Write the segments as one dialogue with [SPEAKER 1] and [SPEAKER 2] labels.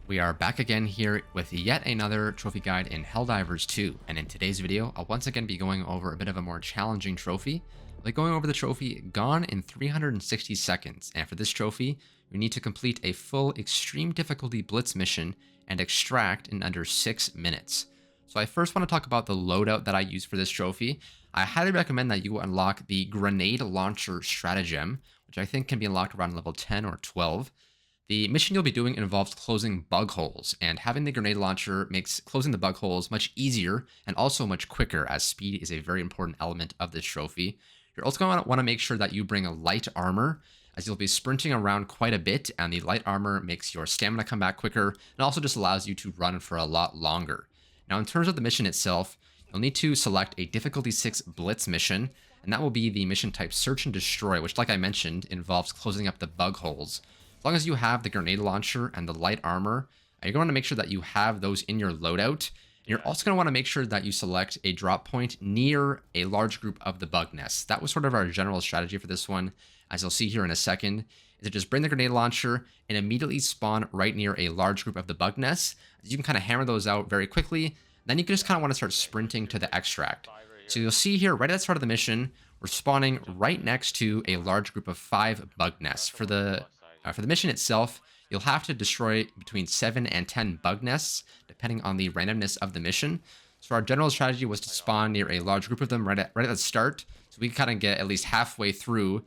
[SPEAKER 1] We are back again here with yet another trophy guide in Helldivers 2, and in today's video, I'll once again be going over a bit of a more challenging trophy. I'll be going over the trophy Gone in 360 Seconds, and for this trophy, you need to complete a full extreme difficulty Blitz mission and extract in under 6 minutes. So I first want to talk about the loadout that I use for this trophy. I highly recommend that you unlock the grenade launcher stratagem, which I think can be unlocked around level 10 or 12. The mission you'll be doing involves closing bug holes, and having the grenade launcher makes closing the bug holes much easier and also much quicker, as speed is a very important element of this trophy. You're also going to want to make sure that you bring a light armor, as you'll be sprinting around quite a bit, and the light armor makes your stamina come back quicker and also just allows you to run for a lot longer. Now, in terms of the mission itself, you'll need to select a difficulty 6 Blitz mission, and that will be the mission type Search and Destroy, which, like I mentioned, involves closing up the bug holes. As long as you have the grenade launcher and the light armor, you're going to want to make sure that you have those in your loadout. And you're also going to want to make sure that you select a drop point near a large group of the bug nests. That was sort of our general strategy for this one, as you'll see here in a second, is to just bring the grenade launcher and immediately spawn right near a large group of the bug nests. You can kind of hammer those out very quickly. Then you can just kind of want to start sprinting to the extract. So you'll see here, right at the start of the mission, we're spawning right next to a large group of 5 bug nests. For the mission itself, you'll have to destroy between 7 and 10 bug nests, depending on the randomness of the mission. So our general strategy was to spawn near a large group of them right at the start, so we can kind of get at least halfway through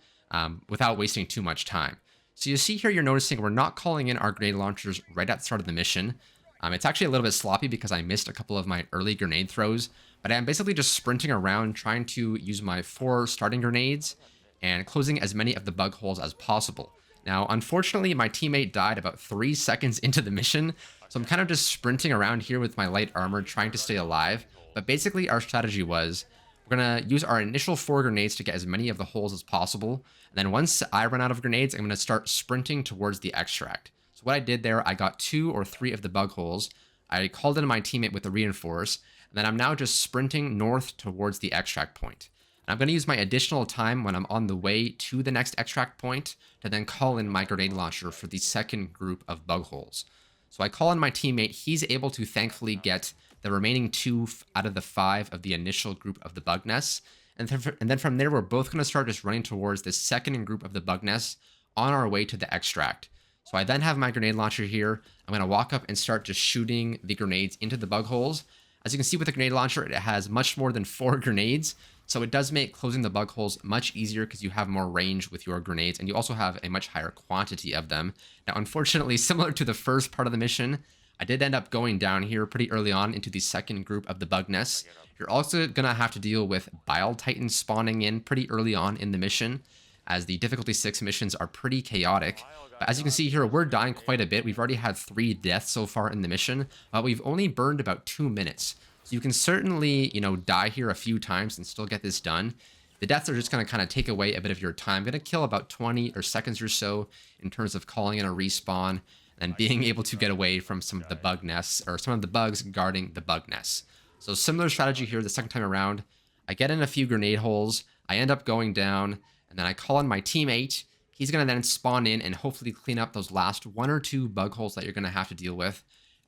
[SPEAKER 1] without wasting too much time. So you see here, you're noticing we're not calling in our grenade launchers right at the start of the mission. It's actually a little bit sloppy because I missed a couple of my early grenade throws, but I'm basically just sprinting around trying to use my 4 starting grenades and closing as many of the bug holes as possible. Now, unfortunately, my teammate died about 3 seconds into the mission, so I'm kind of just sprinting around here with my light armor trying to stay alive. But basically, our strategy was we're going to use our initial 4 grenades to get as many of the holes as possible. And then once I run out of grenades, I'm going to start sprinting towards the extract. So what I did there, I got 2 or 3 of the bug holes. I called in my teammate with the reinforce, and then I'm now just sprinting north towards the extract point. I'm going to use my additional time when I'm on the way to the next extract point to then call in my grenade launcher for the second group of bug holes. So I call in my teammate. He's able to thankfully get the remaining 2 out of the 5 of the initial group of the bug nests. And then from there, we're both going to start just running towards the second group of the bug nests on our way to the extract. So I then have my grenade launcher here. I'm going to walk up and start just shooting the grenades into the bug holes. As you can see with the grenade launcher, it has much more than 4 grenades. So it does make closing the bug holes much easier because you have more range with your grenades, and you also have a much higher quantity of them. Now, unfortunately, similar to the first part of the mission, I did end up going down here pretty early on into the second group of the bug nests. You're also going to have to deal with Bile Titans spawning in pretty early on in the mission, as the difficulty 6 missions are pretty chaotic. But as you can see here, we're dying quite a bit. We've already had 3 deaths so far in the mission, but we've only burned about 2 minutes. So you can certainly, die here a few times and still get this done. The deaths are just going to kind of take away a bit of your time. Going to kill about 20 or seconds or so in terms of calling in a respawn and being able to get away from some of the bug nests or some of the bugs guarding the bug nests. So similar strategy here the second time around. I get in a few grenade holes. I end up going down, and then I call in my teammate. He's going to then spawn in and hopefully clean up those last 1 or 2 bug holes that you're going to have to deal with.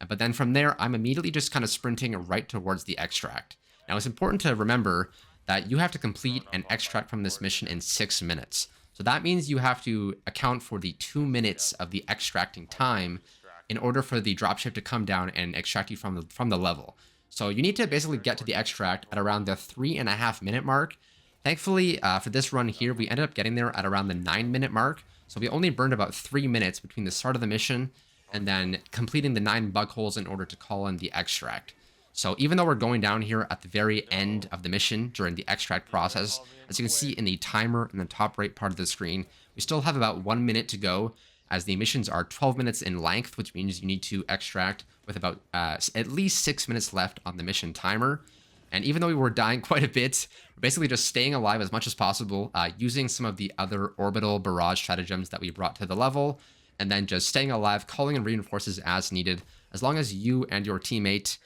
[SPEAKER 1] But then from there, I'm immediately just kind of sprinting right towards the extract. Now, it's important to remember that you have to complete an extract from this mission in 6 minutes. So that means you have to account for the 2 minutes of the extracting time in order for the dropship to come down and extract you from the level. So you need to basically get to the extract at around the 3.5 minute mark. Thankfully, for this run here, we ended up getting there at around the 9 minute mark. So we only burned about 3 minutes between the start of the mission and then completing the 9 bug holes in order to call in the extract. So even though we're going down here at the very end of the mission during the extract process, as you can see in the timer in the top right part of the screen, we still have about 1 minute to go, as the missions are 12 minutes in length, which means you need to extract with about at least 6 minutes left on the mission timer. And even though we were dying quite a bit, we're basically just staying alive as much as possible, using some of the other orbital barrage stratagems that we brought to the level, and then just staying alive, calling in reinforces as needed, as long as you and your teammate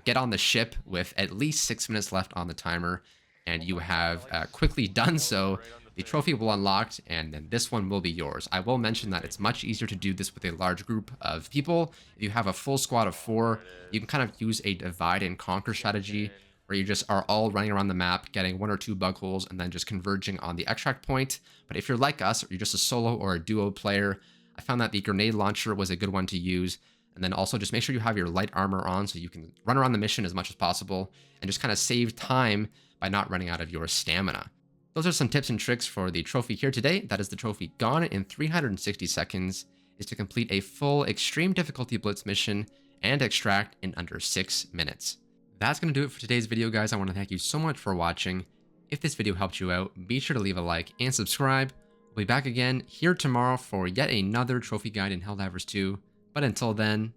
[SPEAKER 1] get on the ship with at least 6 minutes left on the timer, and you have quickly done so. the trophy will unlock, and then this one will be yours. I will mention that it's much easier to do this with a large group of people. If you have a full squad of 4, you can kind of use a divide and conquer strategy, where you just are all running around the map, getting 1 or 2 bug holes, and then just converging on the extract point. But if you're like us, or you're just a solo or a duo player, I found that the grenade launcher was a good one to use. And then also just make sure you have your light armor on so you can run around the mission as much as possible and just kind of save time by not running out of your stamina. Those are some tips and tricks for the trophy here today. That is the trophy Gone in 360 seconds, is to complete a full extreme difficulty Blitz mission and extract in under 6 minutes. That's going to do it for today's video, guys. I want to thank you so much for watching. If this video helped you out, be sure to leave a like and subscribe. We'll be back again here tomorrow for yet another trophy guide in Helldivers 2. But until then,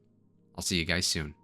[SPEAKER 1] I'll see you guys soon.